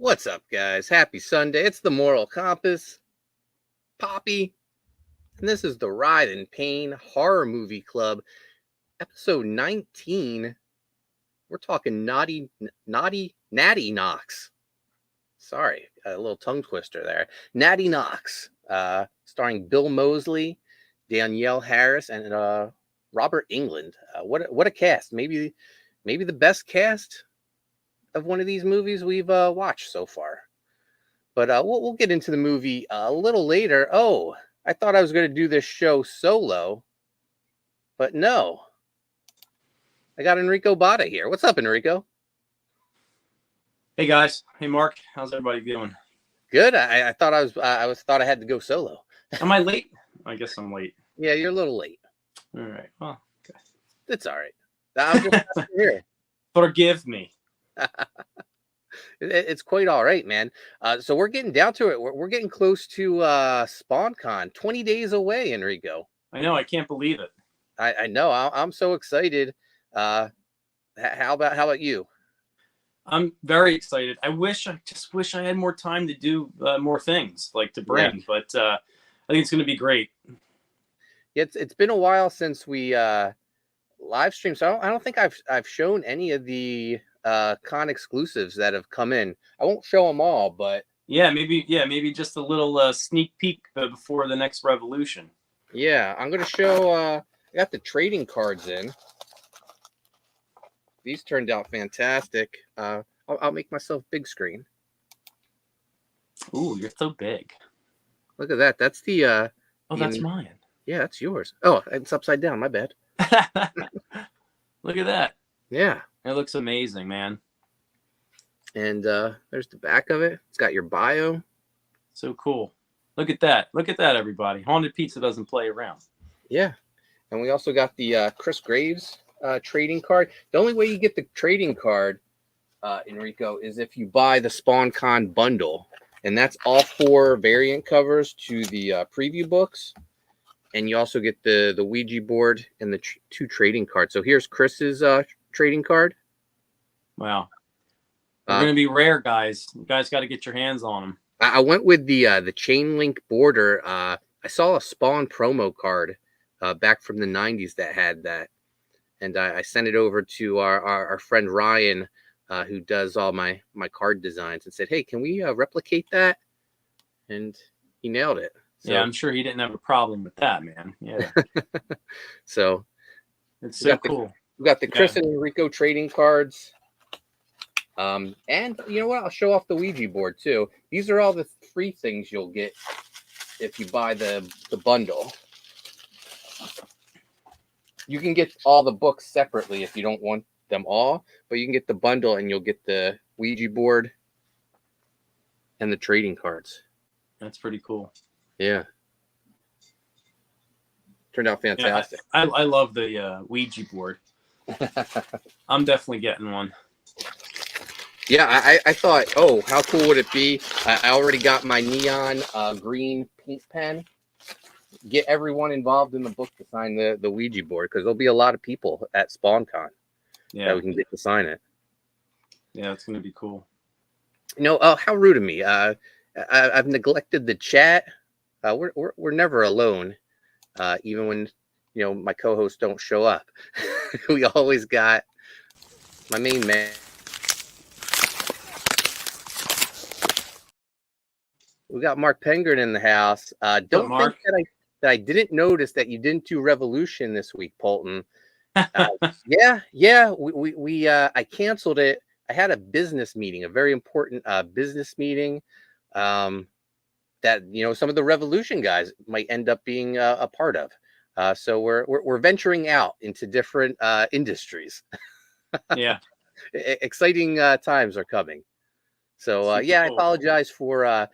What's up, guys? Happy Sunday. It's the Moral Compass, Poppy, and this is the Writhe Payne Horror Movie Club, episode 19. We're talking Natty Knocks. Sorry, a little tongue twister there. Natty Knocks, starring Bill Moseley, Danielle Harris, and Robert Englund. What a cast! Maybe the best cast of one of these movies we've watched so far. But we'll get into the movie a little later. Oh, I thought I was going to do this show solo, but no. I got Enrico Botta here. What's up, Enrico? Hey guys. Hey Mark. How's everybody doing? Good. I thought I had to go solo. Am I late? I guess I'm late. Yeah, you're a little late. All right. Well, okay. It's all right. I'm just here. Forgive me. It's quite all right, man. So we're getting down to it. We're getting close to SpawnCon, 20 days away, Enrico. I know. I can't believe it. I know. I'm so excited. How about you? I'm very excited. I just wish I had more time to do more things like to bring, yeah. But I think it's going to be great. It's been a while since we live streamed, so I don't think I've shown any of the con exclusives that have come in. I won't show them all, but maybe just a little sneak peek before the next revolution. Yeah, I'm gonna show. I got the trading cards in. These turned out fantastic. I'll make myself big screen. Ooh, you're so big. Look at that. That's the. That's mine. Yeah, that's yours. Oh, it's upside down. My bad. Look at that. Yeah. It looks amazing, man. And there's the back of it. It's got your bio. So cool. Look at that. Look at that, everybody. Haunted Pizza doesn't play around. Yeah. And we also got the Chris Graves trading card. The only way you get the trading card, Enrico, is if you buy the SpawnCon bundle. And that's all 4 variant covers to the preview books. And you also get the Ouija board and the 2 trading cards. So here's Chris's trading card. Wow. They're going to be rare, guys. You guys got to get your hands on them. I went with the chain link border. I saw a Spawn promo card back from the 90s that had that. And I sent it over to our friend Ryan, who does all my card designs, and said, hey, can we replicate that? And he nailed it. So, yeah, I'm sure he didn't have a problem with that, man. Yeah. So it's so cool. We got the Chris and Enrico trading cards. And you know what? I'll show off the Ouija board too. These are all the free things you'll get if you buy the bundle. You can get all the books separately if you don't want them all, but you can get the bundle and you'll get the Ouija board and the trading cards. That's pretty cool. Yeah. Turned out fantastic. Yeah, I love the Ouija board. I'm definitely getting one. Yeah, I thought, oh, how cool would it be? I already got my neon green paint pen. Get everyone involved in the book to sign the Ouija board, because there'll be a lot of people at SpawnCon that we can get to sign it. Yeah, it's going to be cool. You know, how rude of me. I've neglected the chat. We're never alone, even when my co-hosts don't show up. We always got my main man. We got Mark Pengren in the house. Don't think that I didn't notice that you didn't do Revolution this week, Poulton. Yeah. We I canceled it. I had a business meeting, a very important business meeting. That some of the Revolution guys might end up being a part of. So we're venturing out into different industries. Yeah, exciting times are coming. So cool. I apologize for.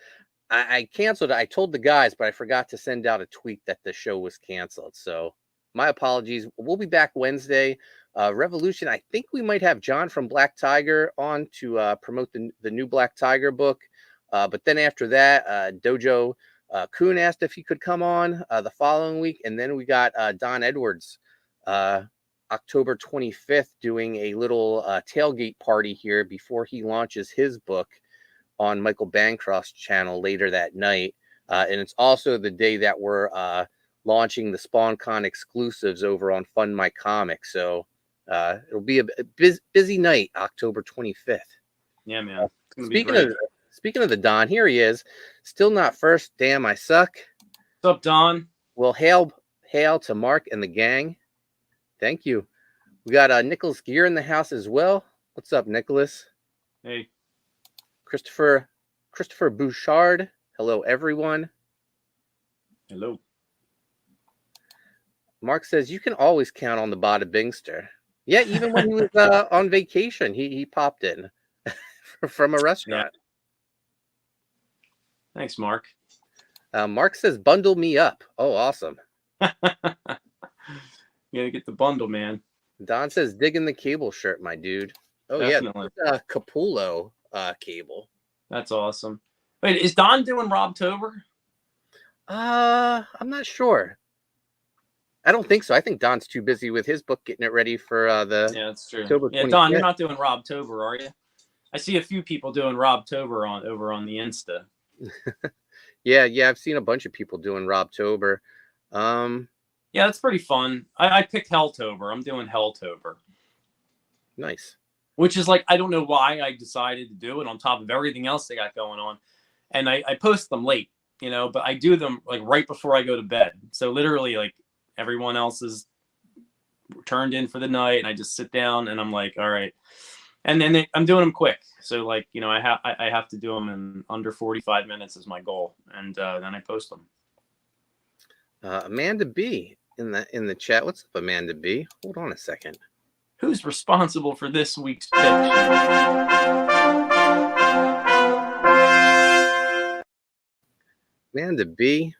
I canceled it. I told the guys, but I forgot to send out a tweet that the show was canceled. So my apologies. We'll be back Wednesday. Revolution. I think we might have John from Black Tiger on to promote the new Black Tiger book. But then after that, Dojo Kuhn asked if he could come on the following week. And then we got Don Edwards October 25th doing a little tailgate party here before he launches his book. on Michael Bancroft's channel later that night. And it's also the day that we're launching the SpawnCon exclusives over on Fund My Comics. So it'll be a busy night, October 25th. Yeah, man. It's gonna be great. Speaking of the Don, here he is. Still not first. Damn, I suck. What's up, Don? Well, hail to Mark and the gang. Thank you. We got Nicholas Gear in the house as well. What's up, Nicholas? Hey. Christopher Bouchard. Hello, everyone. Hello. Mark says you can always count on the Botta Bingster. Yeah, even when he was on vacation, he popped in from a restaurant. Yeah. Thanks, Mark. Mark says bundle me up. Oh, awesome. You gotta get the bundle, man. Don says digging the cable shirt, my dude. Oh, definitely. Yeah, Capullo cable. That's awesome. Wait, is Don doing Robtober? I'm not sure. I don't think so. I think Don's too busy with his book getting it ready for the. Yeah, that's true. October yeah, 25th. Don, you're not doing Robtober, are you? I see a few people doing Robtober over on the Insta. Yeah, I've seen a bunch of people doing Robtober. Yeah, that's pretty fun. I picked Helltober. I'm doing Helltober. Nice. Which is like, I don't know why I decided to do it on top of everything else they got going on. And I post them late, but I do them like right before I go to bed. So literally like everyone else is turned in for the night and I just sit down and I'm like, all right. And then I'm doing them quick. So like, I have to do them in under 45 minutes is my goal. And then I post them. Amanda B in the chat. What's up, Amanda B? Hold on a second. Who's responsible for this week's pitch? Amanda B,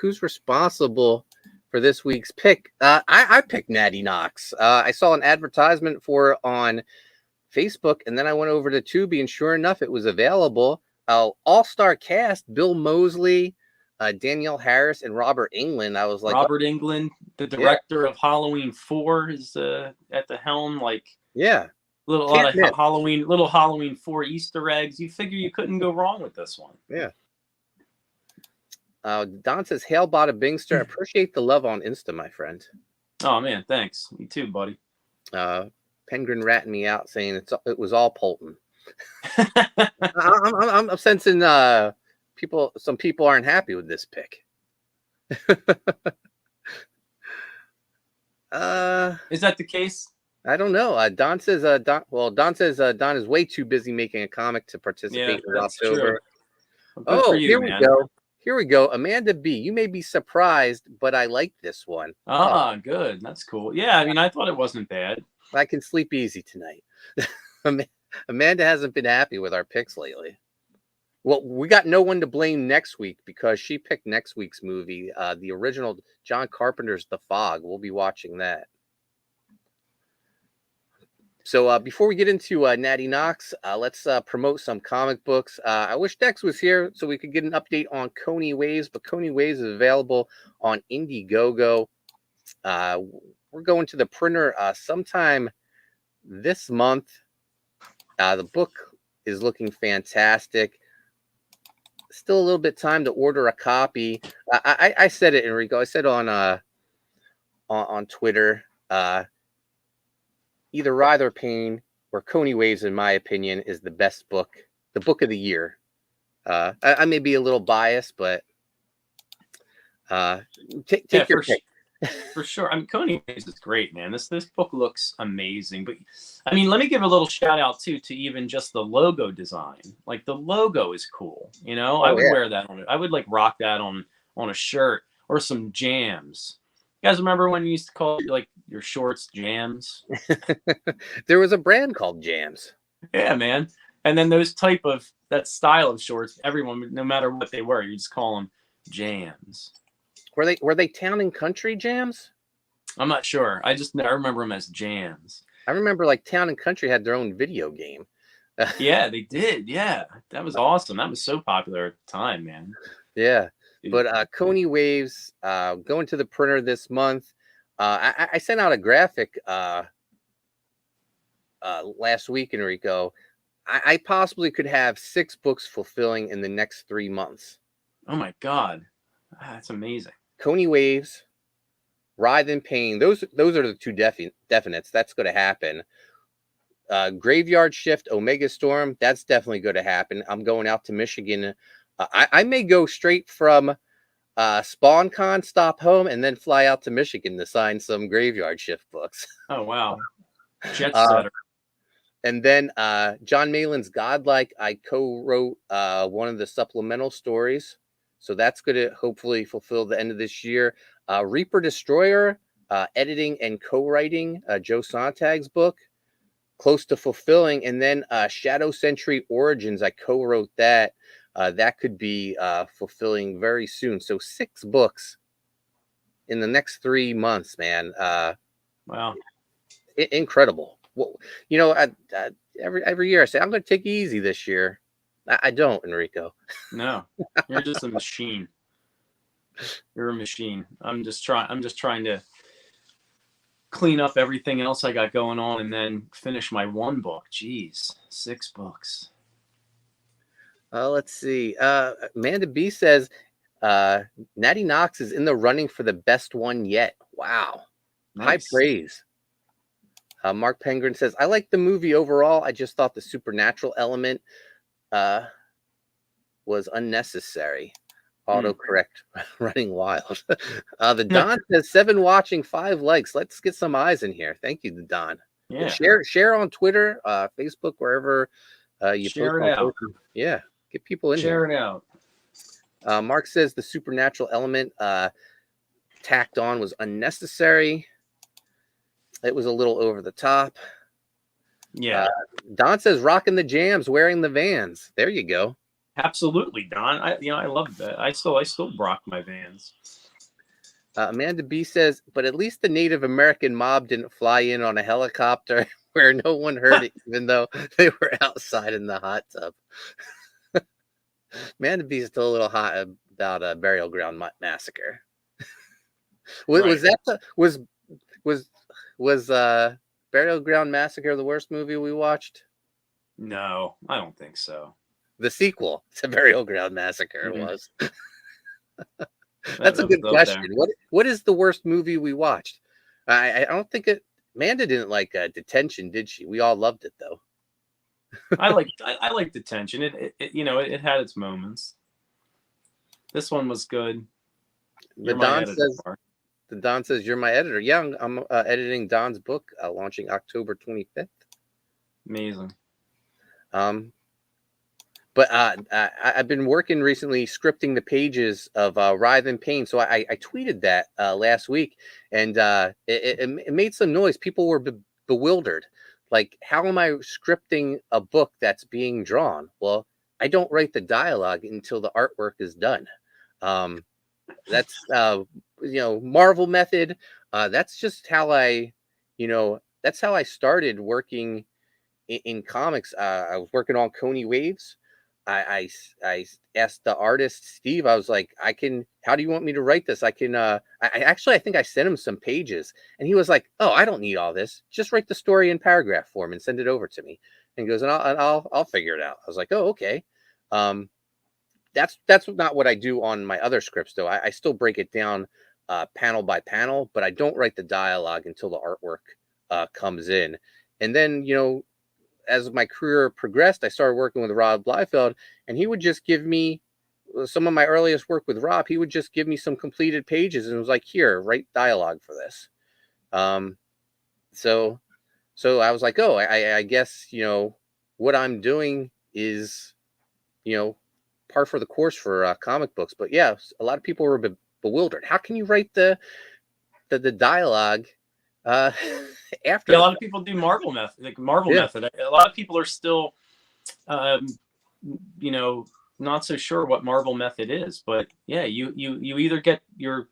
who's responsible for this week's pick? I picked Natty Knocks. I saw an advertisement for it on Facebook, and then I went over to Tubi, and sure enough, it was available. All-star cast: Bill Moseley, Danielle Harris, and Robert Englund. I was like, Robert Englund, the director of Halloween 4, is at the helm. Like, yeah, little Halloween 4 Easter eggs. You figure you couldn't go wrong with this one. Yeah. Don says, "Hail Botta Bingster. Appreciate the love on Insta, my friend." Oh man, thanks. You too, buddy. Penguin ratting me out saying it was all Poulton. I'm sensing some people aren't happy with this pick. Is that the case? I don't know. Don says Don says Don is way too busy making a comic to participate in October. Oh, here we go. Here we go. Amanda B, you may be surprised, but I like this one. Good. That's cool. Yeah, I mean, I thought it wasn't bad. I can sleep easy tonight. Amanda hasn't been happy with our picks lately. Well, we got no one to blame next week because she picked next week's movie, the original John Carpenter's The Fog. We'll be watching that. So before we get into Natty Knocks, let's promote some comic books. I wish Dex was here so we could get an update on Koni Waves, but Koni Waves is available on Indiegogo. We're going to the printer sometime this month. The book is looking fantastic. Still a little bit time to order a copy. I said it, Enrico. I said on Twitter. Either Writhe Payne or Koni Waves, in my opinion, is the best book, the book of the year. I may be a little biased, but take your pick. For sure. I mean, Koni Waves is great, man. This book looks amazing. But I mean, let me give a little shout out too to even just the logo design. Like the logo is cool. I would wear that on it. I would like rock that on a shirt or some jams. You guys remember when you used to call like your shorts jams? There was a brand called Jams. Yeah, man. And then that style of shorts, everyone, no matter what they were, you just call them jams. Were they Town and Country Jams? I'm not sure. I remember them as jams. I remember like Town and Country had their own video game. Yeah, they did. Yeah, that was awesome. That was so popular at the time, man. Yeah. But Koni Waves going to the printer this month. I sent out a graphic last week, Enrico. I possibly could have 6 books fulfilling in the next 3 months. Oh my God, that's amazing. Koni Waves, Writhe Payne. Those are the two definites. That's going to happen. Graveyard Shift, Omega Storm. That's definitely going to happen. I'm going out to Michigan. I may go straight from SpawnCon, stop home, and then fly out to Michigan to sign some Graveyard Shift books. Oh wow, jet setter. And then John Malin's Godlike, I co-wrote one of the supplemental stories. So that's going to hopefully fulfill the end of this year. Reaper Destroyer, editing and co-writing Joe Sontag's book, close to fulfilling. And then Shadow Century Origins, I co-wrote that. That could be fulfilling very soon. So 6 books in the next 3 months, man. Wow. Incredible. Well, you know, every year I say I'm going to take it easy this year. I don't, Enrico. No, you're just a machine. You're a machine. I'm just trying to clean up everything else I got going on and then finish my 1 book. Jeez, 6 books. Let's see. Amanda B says Natty Knocks is in the running for the best one yet. Wow. Nice. High praise. Mark Penguin says, I like the movie overall. I just thought the supernatural element was unnecessary. Autocorrect running wild. The Don says 7 watching, 5 likes. Let's get some eyes in here. Thank you, the Don. Yeah. Share on Twitter, Facebook, wherever you share it out. Yeah, get people in share here. It out. Mark says the supernatural element tacked on was unnecessary. It was a little over the top. Yeah. Don says rocking the jams, wearing the Vans. There you go. Absolutely, Don. I love that. I still rock my Vans. Amanda B says, but at least the Native American mob didn't fly in on a helicopter where no one heard it, even though they were outside in the hot tub. Amanda B is still a little hot about a Burial Ground Massacre. Was Burial Ground Massacre the worst movie we watched? No, I don't think so. The sequel to Burial Ground Massacre was. That's a good question. What is the worst movie we watched? I don't think it. Amanda didn't like Detention, did she? We all loved it though. I like Detention. It had its moments. This one was good. The Don says you're my editor. Yeah, I'm editing Don's book, launching October 25th. Amazing. But I've been working recently scripting the pages of Writhe Payne. So I tweeted that last week, and it made some noise. People were bewildered. Like, how am I scripting a book that's being drawn? Well, I don't write the dialogue until the artwork is done. That's Marvel method. That's just how that's how I started working in comics. I was working on Koni Waves. I asked the artist Steve. I was like, how do you want me to write this? I think I sent him some pages, and he was like, oh, I don't need all this. Just write the story in paragraph form and send it over to me. And he goes, and I'll figure it out. I was like, oh, okay. That's not what I do on my other scripts though. I still break it down panel by panel, but I don't write the dialogue until the artwork comes in. And then, as my career progressed, I started working with Rob Liefeld, and he would just give me some of my earliest work with Rob. He would just give me some completed pages and was like, here, write dialogue for this. So I was like, oh, I guess, what I'm doing is, par for the course for comic books. But yeah, a lot of people were bewildered. How can you write the dialogue after? Yeah, a lot of people do Marvel method, method. A lot of people are still, not so sure what Marvel method is. But yeah, you either get your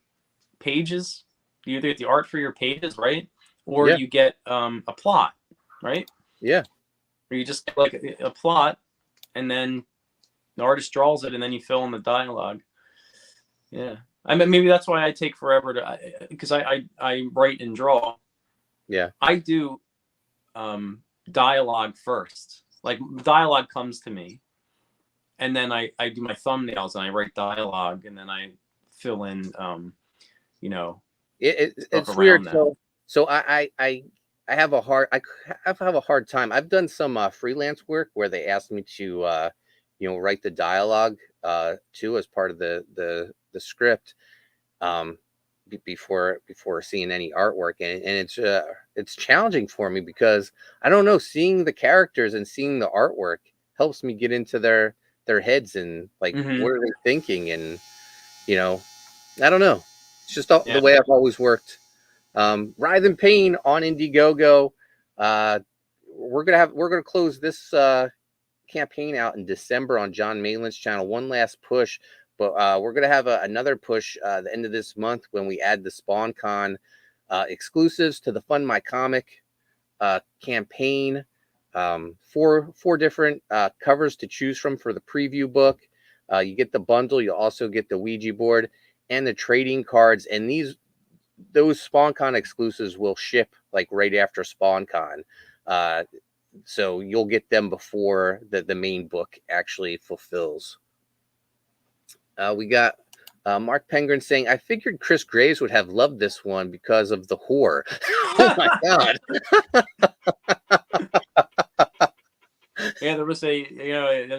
pages, you either get the art for your pages, right, or you get a plot, right? Yeah. Or you just get like a plot, and then the artist draws it, and then you fill in the dialogue. Yeah, I mean, maybe that's why I take forever because I write and draw. Yeah, I do dialogue first, Like dialogue comes to me, and then I do my thumbnails and I write dialogue, and then I fill in, you know, it's around weird. that. So I have a hard time. I've done some freelance work where they asked me to write the dialogue too as part of the script before seeing any artwork, and it's challenging for me because I don't know, seeing the characters and seeing the artwork helps me get into their heads and like what are they thinking, and I don't know. It's just the way I've always worked. Writhe Payne on Indiegogo. We're gonna close this campaign out in December on John Malin's channel. One last push, but we're gonna have another push the end of this month when we add the SpawnCon exclusives to the Fund My Comic campaign. Four different covers to choose from for the preview book. You get the bundle. You also get the Ouija board and the trading cards. And those SpawnCon exclusives will ship like right after SpawnCon. So you'll get them before the main book actually fulfills. We got Mark Pengren saying, I figured Chris Graves would have loved this one because of the whore. Oh my God. Yeah, there's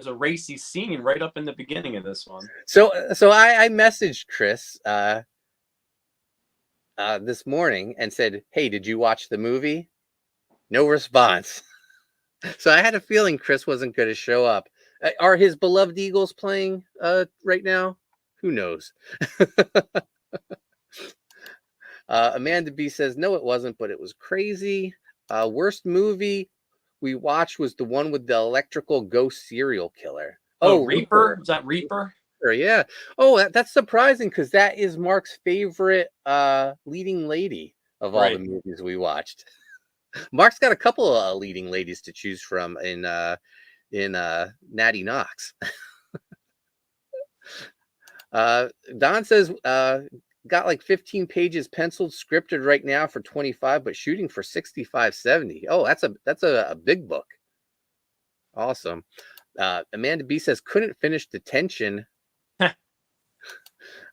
a racy scene right up in the beginning of this one. So I messaged Chris this morning and said, hey, did you watch the movie? No response. So I had a feeling Chris wasn't going to show up. Are his beloved Eagles playing right now? Who knows? Amanda B says, no, it wasn't, but it was crazy. Worst movie we watched was the one with the electrical ghost serial killer. Oh, Reaper? Is that Reaper? Yeah. Oh, that's surprising because that is Mark's favorite leading lady of all the movies we watched. Mark's got a couple of leading ladies to choose from in Natty Knocks. Don says got like 15 pages penciled, scripted right now for 25, but shooting for 65-70. Oh, that's a big book. Awesome. Amanda B says couldn't finish Detention.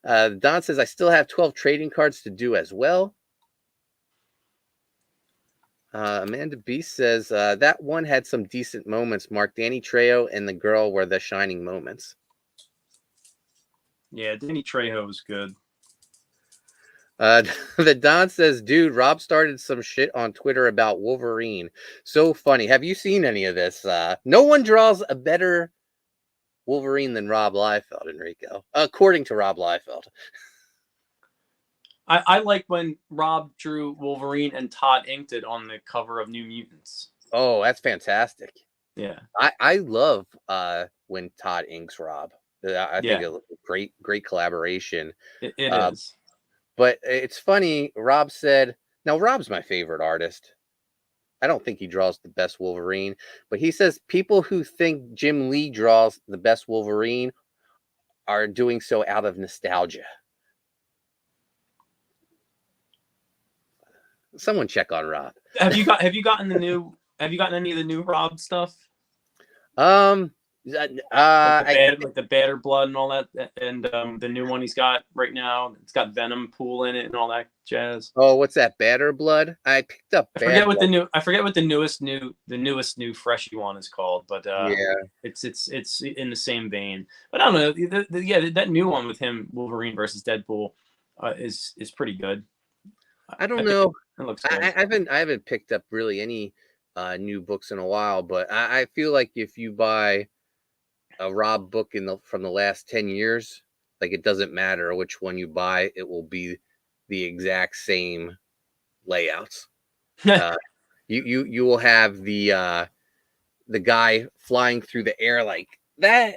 Don says I still have 12 trading cards to do as well. Amanda B says that one had some decent moments. Mark, Danny Trejo and the girl were the shining moments. Yeah, Danny Trejo was good. The Don says, dude, Rob started some shit on Twitter about Wolverine. So funny. Have you seen any of this? No one draws a better Wolverine than Rob Liefeld, Enrico, according to Rob Liefeld. I like when Rob drew Wolverine and Todd inked it on the cover of New Mutants. Oh, that's fantastic. Yeah. I love when Todd inks Rob. I think it's a great collaboration. It is. But it's funny, Rob said, now Rob's my favorite artist. I don't think he draws the best Wolverine, but he says people who think Jim Lee draws the best Wolverine are doing so out of nostalgia. Someone check on Rob. Have you gotten any of the new Rob stuff? Like the Batter Blood and all that, and the new one he's got right now, it's got Venom Pool in it and all that jazz. Oh, what's that? Batter Blood? I picked up. I forget what the newest freshy one is called, but it's in the same vein. But I don't know. That new one with him, Wolverine versus Deadpool, is pretty good. I don't know. It looks good. I haven't picked up really any new books in a while, but I feel like if you buy a Rob book from the last 10 years, like it doesn't matter which one you buy, it will be the exact same layouts. You will have the guy flying through the air like that.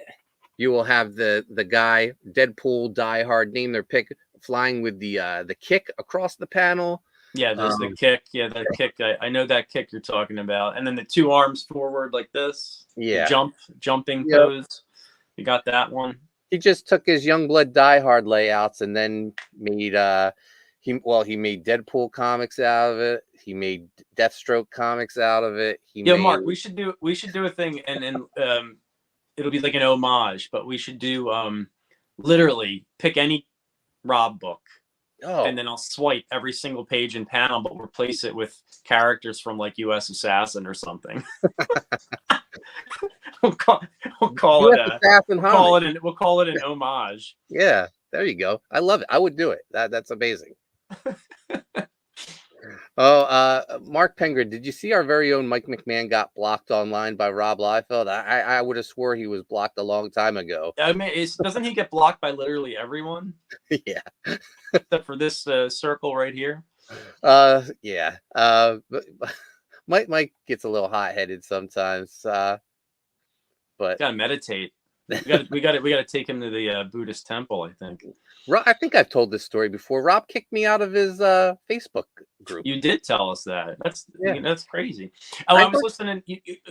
You will have the guy, Deadpool, Die Hard, name their pick, flying with the kick across the panel. Yeah, there's the kick. Yeah, that kick. I know that kick you're talking about. And then the two arms forward like this. Yeah. Jumping pose. You got that one. He just took his Youngblood Die Hard layouts and then made He made Deadpool comics out of it. He made Deathstroke comics out of it. Mark, we should do a thing, and it'll be like an homage, but we should do literally pick any Rob book. Oh. And then I'll swipe every single page and panel, but replace it with characters from like U.S. Assassin or something. we'll call it an homage. Yeah, there you go. I love it. I would do it. That's amazing. Mark Pengren, did you see our very own Mike McMahon got blocked online by Rob Liefeld? I would have swore he was blocked a long time ago. I mean, doesn't he get blocked by literally everyone? Yeah. Except for this circle right here. Yeah. Mike gets a little hot-headed sometimes. But gotta meditate. We got to take him to the Buddhist temple, I think. I think I've told this story before. Rob kicked me out of his Facebook group. You did tell us that. That's crazy. I was listening.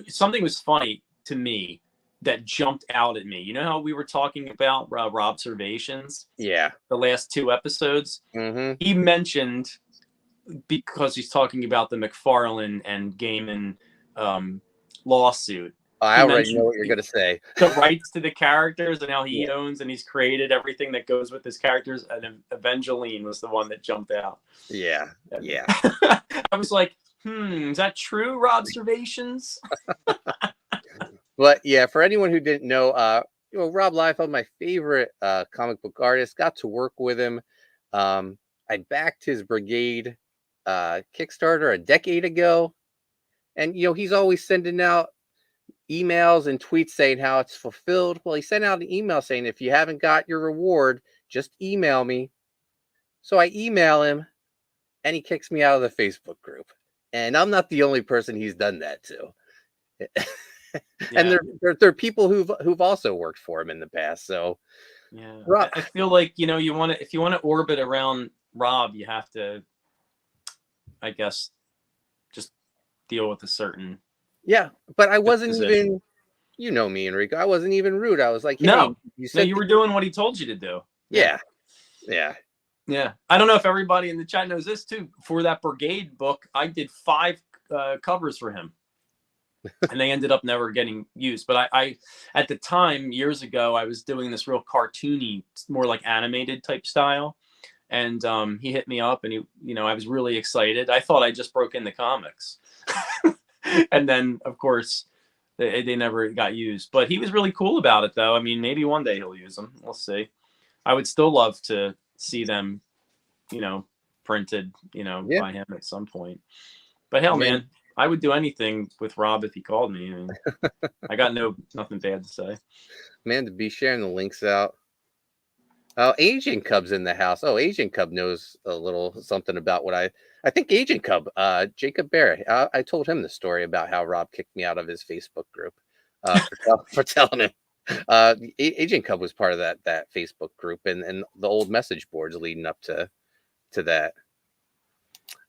Something was funny to me that jumped out at me. You know how we were talking about Robservations? Yeah. The last 2 episodes? Mm-hmm. He mentioned, because he's talking about the McFarlane and Gaiman lawsuit. I already know what you're going to say. The rights to the characters and how he owns and he's created everything that goes with his characters. And Evangeline was the one that jumped out. Yeah. Yeah. I was like, is that true, Robservations? But yeah, for anyone who didn't know, Rob Liefeld, my favorite comic book artist, got to work with him. I backed his Brigade Kickstarter a decade ago. And, he's always sending out emails and tweets saying how it's fulfilled. Well, he sent out an email saying, if you haven't got your reward, just email me. So I email him and he kicks me out of the Facebook group. And I'm not the only person he's done that to. And there are people who've also worked for him in the past. So yeah, I feel like, if you want to orbit around Rob, you have to, I guess, just deal with a certain. Yeah, but I wasn't even, me, Enrico. I wasn't even rude. I was like, hey, no, you were doing what he told you to do. Yeah. I don't know if everybody in the chat knows this too. For that Brigade book, I did 5 covers for him, and they ended up never getting used. But I at the time, years ago, I was doing this real cartoony, more like animated type style. And he hit me up, and I was really excited. I thought I just broke in the comics. And then, of course, they never got used. But he was really cool about it, though. I mean, maybe one day he'll use them. We'll see. I would still love to see them, printed, by him at some point. But hell, man, I would do anything with Rob if he called me. I mean, I got nothing bad to say. Man, to be sharing the links out. Oh, Asian Cub's in the house. Oh, Asian Cub knows a little something about what I think Asian Cub, Jacob Barrett. I told him the story about how Rob kicked me out of his Facebook group for telling him. Asian Cub was part of that Facebook group and the old message boards leading up to that.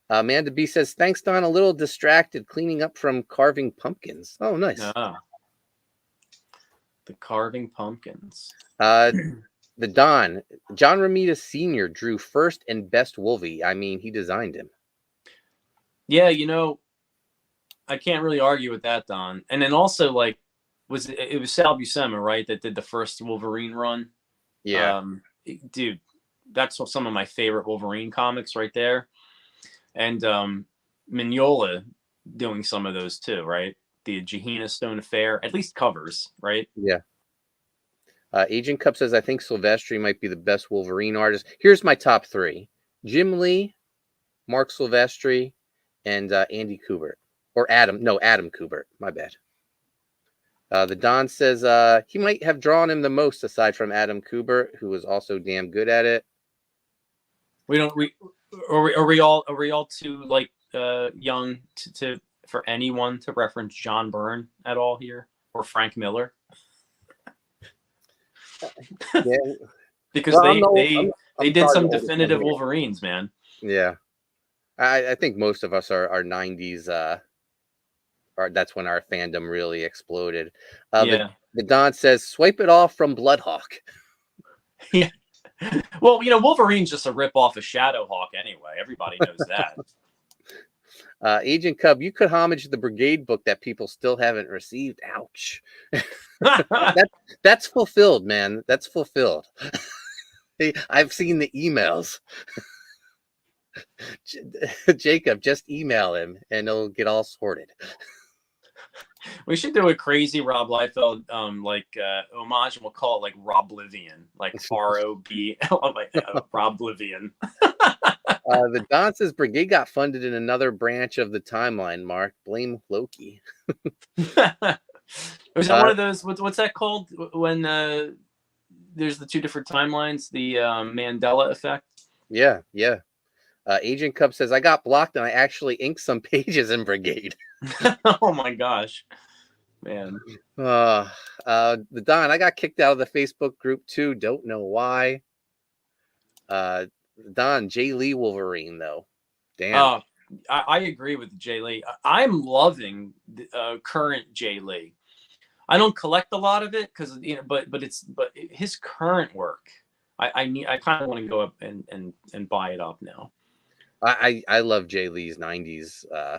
Amanda B says, thanks, Don. A little distracted cleaning up from carving pumpkins. Oh, nice. The carving pumpkins. The Don, John Romita Sr. drew first and best Wolvie. I mean, he designed him. Yeah, I can't really argue with that, Don. And then also, like, it was Sal Buscema, right, that did the first Wolverine run? Yeah. Dude, that's some of my favorite Wolverine comics right there. And Mignola doing some of those too, right? The Gehenna Stone Affair, at least covers, right? Yeah. Agent Cup says, I think Silvestri might be the best Wolverine artist. Here's my top 3. Jim Lee, Mark Silvestri, and Andy Kubert. Or Adam Kubert. My bad. The Don says he might have drawn him the most aside from Adam Kubert, who was also damn good at it. Are we all too like young to for anyone to reference John Byrne at all here, or Frank Miller? Yeah. Because they did some definitive Wolverines, man. Yeah. I think most of us are 90s. That's when our fandom really exploded. The Don says, swipe it off from Bloodhawk. Yeah. Well, Wolverine's just a rip off of Shadowhawk anyway. Everybody knows that. Agent Cub, you could homage the Brigade book that people still haven't received. Ouch. That's fulfilled, man. That's fulfilled. I've seen the emails. Jacob, just email him and it'll get all sorted. We should do a crazy Rob Liefeld homage, and we'll call it like Roblivion, like R-O-B, like Roblivion. The Don says Brigade got funded in another branch of the timeline. Mark, blame Loki. Was that one of those? What's that called when there's the two different timelines? The Mandela effect. Yeah. Agent Cub says I got blocked and I actually inked some pages in Brigade. Oh my gosh, man. The Don, I got kicked out of the Facebook group too. Don't know why. Don, Jay Lee Wolverine though. Damn. I agree with Jay Lee. I'm loving the current Jay Lee. I don't collect a lot of it because but his current work. I kind of want to go up and buy it up now. I love Jay Lee's 90s. I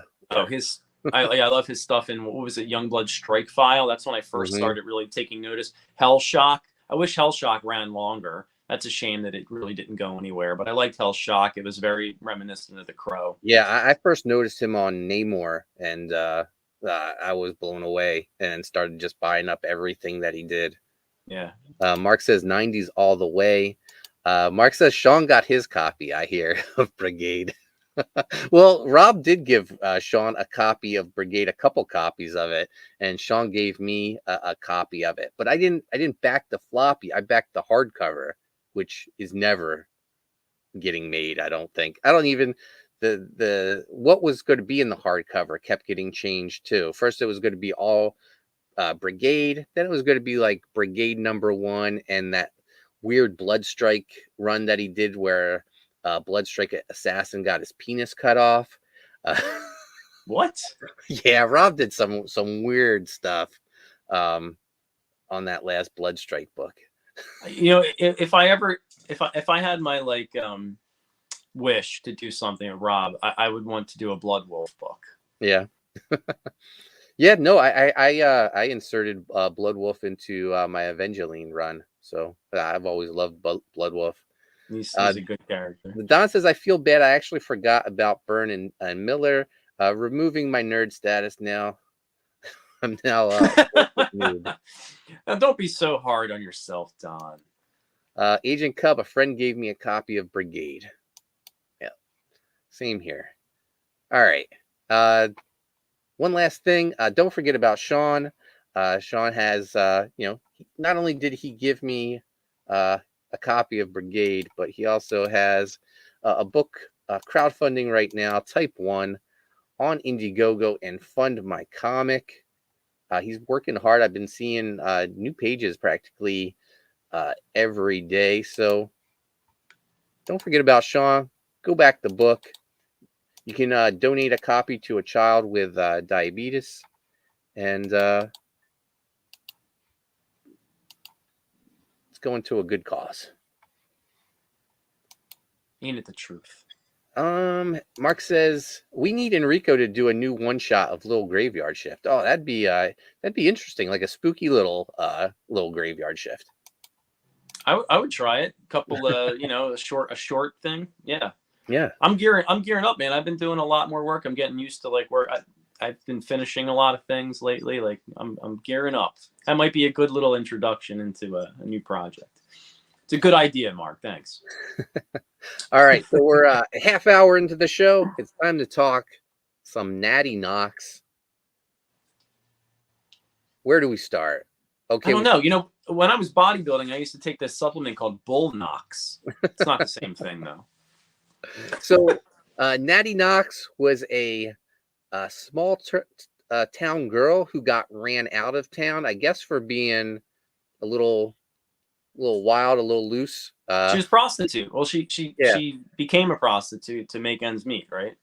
love his stuff in, what was it, Youngblood Strike File. That's when I first started really taking notice. Hellshock. I wish Hellshock ran longer. That's a shame that it really didn't go anywhere. But I liked Hellshock. It was very reminiscent of The Crow. Yeah, I first noticed him on Namor, and I was blown away and started just buying up everything that he did. Yeah. Mark says 90s all the way. Mark says Sean got his copy, I hear, of Brigade. Well, Rob did give Sean a copy of Brigade, a couple copies of it, and Sean gave me a copy of it. But I didn't back the floppy. I backed the hardcover, which is never getting made, I don't think. I don't even the what was going to be in the hardcover kept getting changed too. First it was going to be all Brigade, then it was going to be like Brigade #1 and that weird Bloodstrike run that he did where Bloodstrike assassin got his penis cut off. What? Yeah, Rob did some weird stuff on that last Bloodstrike book. If I had my wish to do something with Rob, I would want to do a Blood Wolf book. Yeah. Yeah, no, I inserted Blood Wolf into my Evangeline run, so I've always loved Blood Wolf. He's a good character. Don says, I feel bad. I actually forgot about Byrne and Miller. Removing my nerd status now. I'm now Now, don't be so hard on yourself, Don. Agent Cub, a friend gave me a copy of Brigade. Yeah, same here. All right. One last thing. Don't forget about Sean. Sean has, not only did he give me a copy of Brigade, but he also has a book crowdfunding right now, Type 1, on Indiegogo, and Fund My Comic. He's working hard. I've been seeing new pages practically every day. So don't forget about Sean. Go back the book. You can donate a copy to a child with diabetes. And it's going to a good cause. Ain't it the truth? Mark says we need Enrico to do a new one-shot of Little Graveyard Shift. Oh, that'd be interesting, like a spooky little graveyard shift. I would try it. Couple a short thing. Yeah. Yeah. I'm gearing up, man. I've been doing a lot more work. I'm getting used to where I've been finishing a lot of things lately. Like I'm gearing up. That might be a good little introduction into a new project. It's a good idea, Mark. Thanks. All right, so we're a half hour into the show. It's time to talk some Natty Knocks. Where do we start? Okay. I don't know. When I was bodybuilding, I used to take this supplement called Bull Knocks. It's not the same thing, though. So Natty Knocks was a small town girl who got ran out of town, I guess, for being a little wild, a little loose. She was a prostitute. Well, she became a prostitute to make ends meet, right?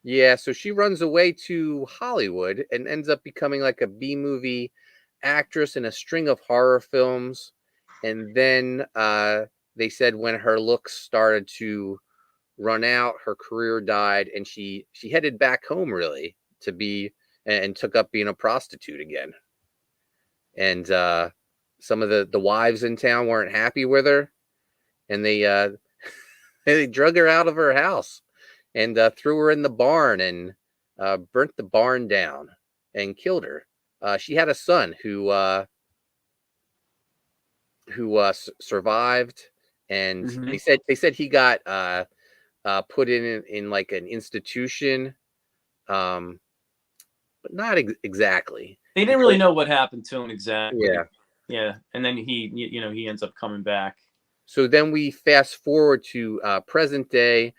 Yeah, so she runs away to Hollywood and ends up becoming like a B-movie actress in a string of horror films. And then they said when her looks started to run out, her career died, and she headed back home really to be and took up being a prostitute again. And some of the wives in town weren't happy with her, and they drug her out of her house and threw her in the barn and burnt the barn down and killed her. She had a son who survived, and Mm-hmm. they said he got put in like an institution, but not exactly. They didn't really know what happened to him exactly. Yeah. Yeah, and then he ends up coming back. So then we fast forward to present day.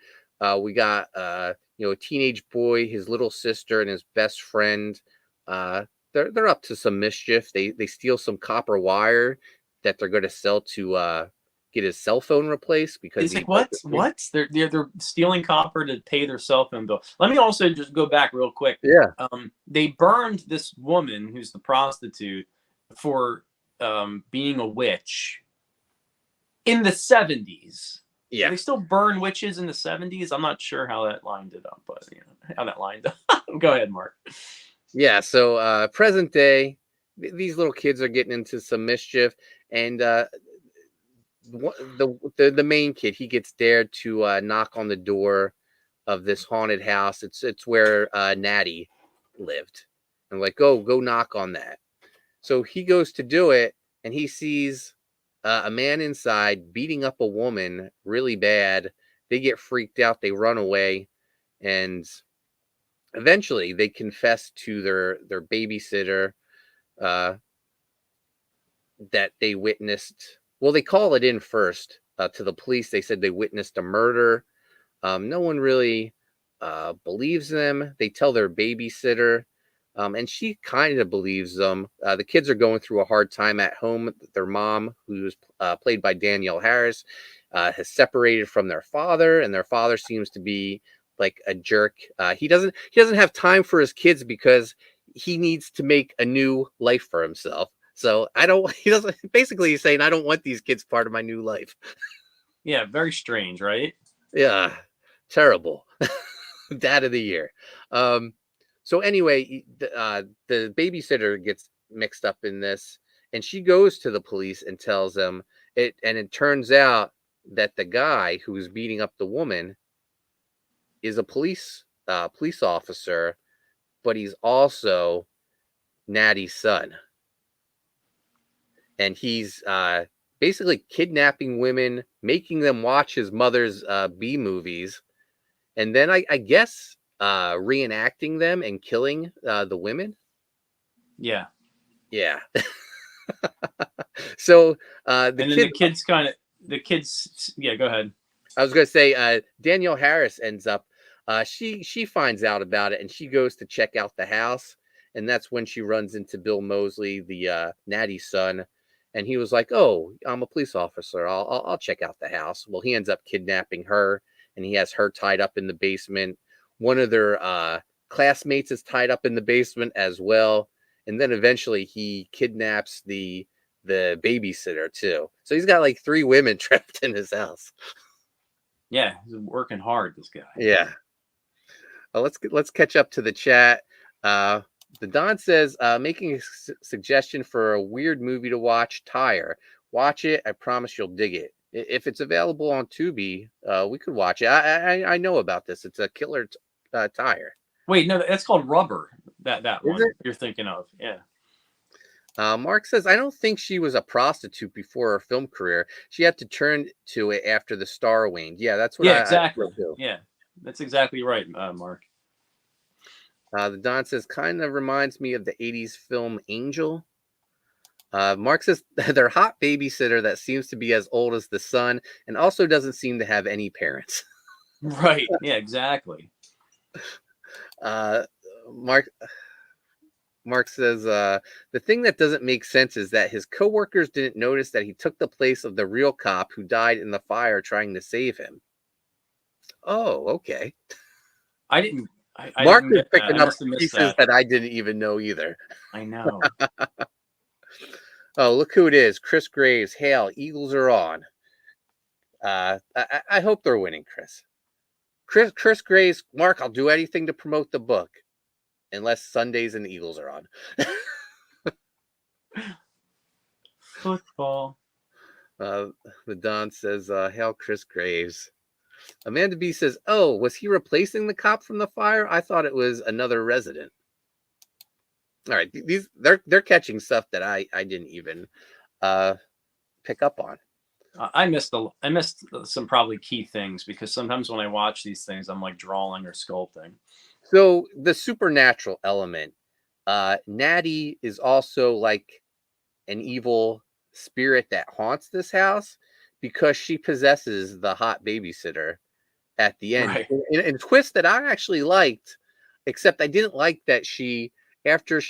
We got a teenage boy, his little sister, and his best friend. They're up to some mischief. They steal some copper wire that they're going to sell to get his cell phone replaced because It's like what? They're stealing copper to pay their cell phone bill. Let me also just go back real quick. Yeah. They burned this woman who's the prostitute for being a witch in the 70s. Yeah. Do they still burn witches in the 70s? I'm not sure how that lined it up, but how that lined up. Go ahead, Mark. Yeah. So present day, these little kids are getting into some mischief, and the main kid, he gets dared to knock on the door of this haunted house. It's where Natty lived, and like go knock on that. So he goes to do it, and he sees a man inside beating up a woman really bad. They get freaked out. They run away, and eventually they confess to their babysitter that they witnessed. Well, they call it in first to the police. They said they witnessed a murder. No one really believes them. They tell their babysitter, and she kind of believes them. The kids are going through a hard time at home. Their mom, who's played by Danielle Harris, has separated from their father, and their father seems to be like a jerk. He doesn't have time for his kids because he needs to make a new life for himself. So basically he's saying, I don't want these kids part of my new life. Yeah, very strange, right? Yeah, terrible. Dad of the year. So anyway, the babysitter gets mixed up in this, and she goes to the police and tells them it. And it turns out that the guy who was beating up the woman is a police officer, but he's also Natty's son. And he's basically kidnapping women, making them watch his mother's B movies, and then I guess reenacting them and killing the women. Yeah. Yeah. So the kids. Yeah, go ahead. I was going to say Danielle Harris ends up. She finds out about it, and she goes to check out the house, and that's when she runs into Bill Moseley, the Natty's son. And he was like, "Oh, I'm a police officer. I'll check out the house." Well, he ends up kidnapping her, and he has her tied up in the basement. One of their classmates is tied up in the basement as well. And then eventually he kidnaps the babysitter too. So he's got like 3 women trapped in his house. Yeah, he's working hard, this guy. Yeah. Let's catch up to the chat. The Don says, making a suggestion for a weird movie to watch, Tire. Watch it. I promise you'll dig it. If it's available on Tubi, we could watch it. I know about this. It's a killer tire. Wait, no, that's called Rubber. That one you're thinking of. Yeah. Mark says, I don't think she was a prostitute before her film career. She had to turn to it after the star waned. Yeah, that's what exactly. Yeah, that's exactly right, Mark. The Don says, kind of reminds me of the 80s film Angel. Mark says, their hot babysitter that seems to be as old as the son and also doesn't seem to have any parents. Right. Yeah, exactly. Mark says, the thing that doesn't make sense is that his coworkers didn't notice that he took the place of the real cop who died in the fire trying to save him. Oh, okay. I didn't. Mark is picking up pieces that I didn't even know either. I know. Oh, look who it is. Chris Graves. Hail, Eagles are on. I hope they're winning, Chris. Chris Graves, Mark, I'll do anything to promote the book, unless Sundays and the Eagles are on. Football. The Don says, "Hail Chris Graves." Amanda B says, "Oh, was he replacing the cop from the fire? I thought it was another resident." All right, they're catching stuff that I didn't even pick up on. I missed some probably key things, because sometimes when I watch these things, I'm like drawing or sculpting. So the supernatural element, Natty is also like an evil spirit that haunts this house because she possesses the hot babysitter at the end. Right. In a twist that I actually liked, except I didn't like that after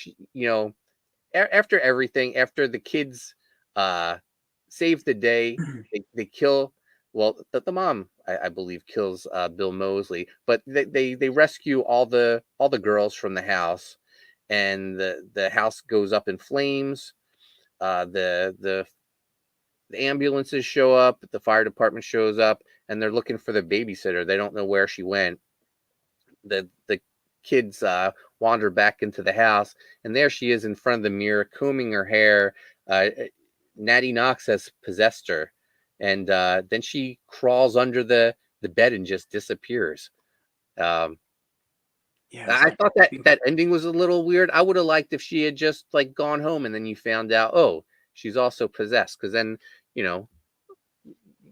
after everything, after the kids save the day, they kill. Well, the mom, I believe, kills Bill Moseley, but they rescue all the girls from the house, and the house goes up in flames. The ambulances show up, the fire department shows up, and they're looking for the babysitter. They don't know where she went. The kids wander back into the house, and there she is in front of the mirror, combing her hair. Natty Knocks has possessed her, and then she crawls under the bed and just disappears. I thought that ending was a little weird. I would have liked if she had just like gone home, and then you found out, oh, she's also possessed, because then you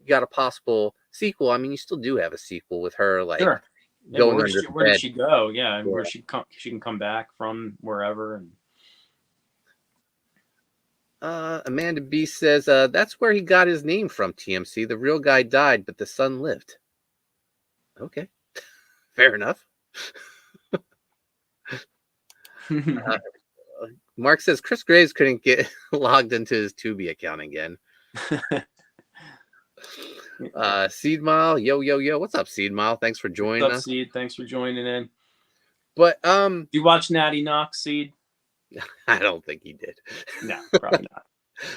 got a possible sequel. I mean, you still do have a sequel with her, like, sure. going where did she go? Yeah, where she can come back from wherever. And Amanda B says, that's where he got his name from, TMC. The real guy died, but the son lived. Okay. Fair enough. Mark says Chris Graves couldn't get logged into his Tubi account again. Seed Mile, yo. What's up, Seed Mile? Thanks for joining us. What's up, Seed? Thanks for joining in. But you watch Natty Knocks, Seed? I don't think he did. No, probably not.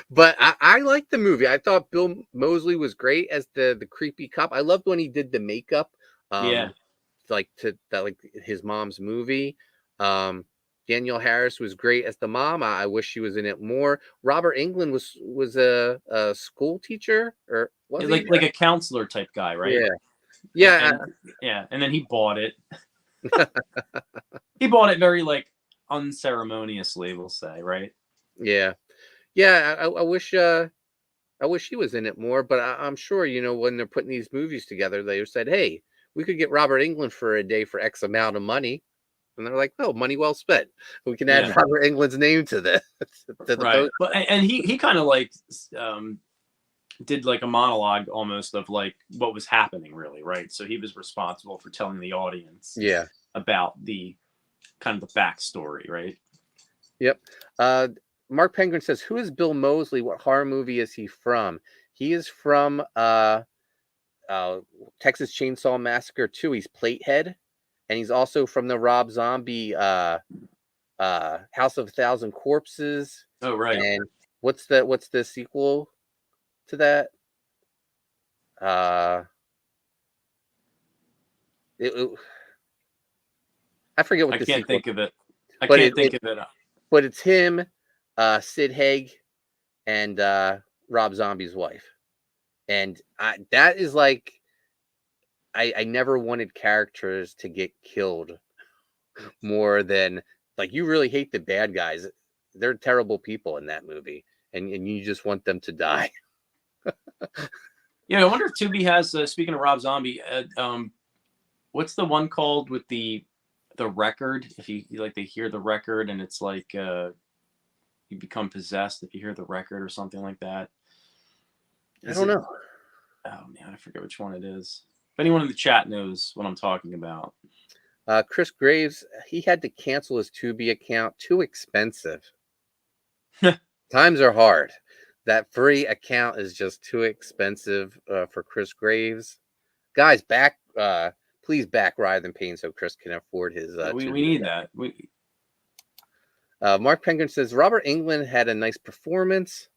But I liked the movie. I thought Bill Moseley was great as the creepy cop. I loved when he did the makeup. Like his mom's movie. Danielle Harris was great as the mom. I wish she was in it more. Robert Englund was a school teacher, or was he? Like a counselor type guy, right? Yeah. And then he bought it. He bought it very like unceremoniously, we'll say, right? Yeah. I wish he was in it more, but I'm sure when they're putting these movies together, they said, "Hey, we could get Robert Englund for a day for X amount of money." And they're like, "Oh, money well spent. We can add Robert Englund's name to the right." But and he kind of like did like a monologue almost of like what was happening, really, right? So he was responsible for telling the audience, about the kind of the backstory, right? Yep. Mark Penguin says, "Who is Bill Moseley? What horror movie is he from?" He is from Texas Chainsaw Massacre 2. He's Platehead. And he's also from the Rob Zombie House of a Thousand Corpses. Oh, right. And what's the sequel to that? I forget what I the can't sequel. think of it. I can't think of it. But it's him, Sid Haig, and Rob Zombie's wife. And that is like, I never wanted characters to get killed more than, like, you really hate the bad guys. They're terrible people in that movie, and you just want them to die. I wonder if Tubi has, speaking of Rob Zombie, what's the one called with the record? If you like, they hear the record and it's like you become possessed if you hear the record or something like that. I don't know. Oh man, I forget which one it is. If anyone in the chat knows what I'm talking about. Chris Graves, he had to cancel his Tubi account. Too expensive. Times are hard. That free account is just too expensive for Chris Graves. Guys, please back Writhe Payne so Chris can afford his. We need that. Mark Penguin says Robert Englund had a nice performance.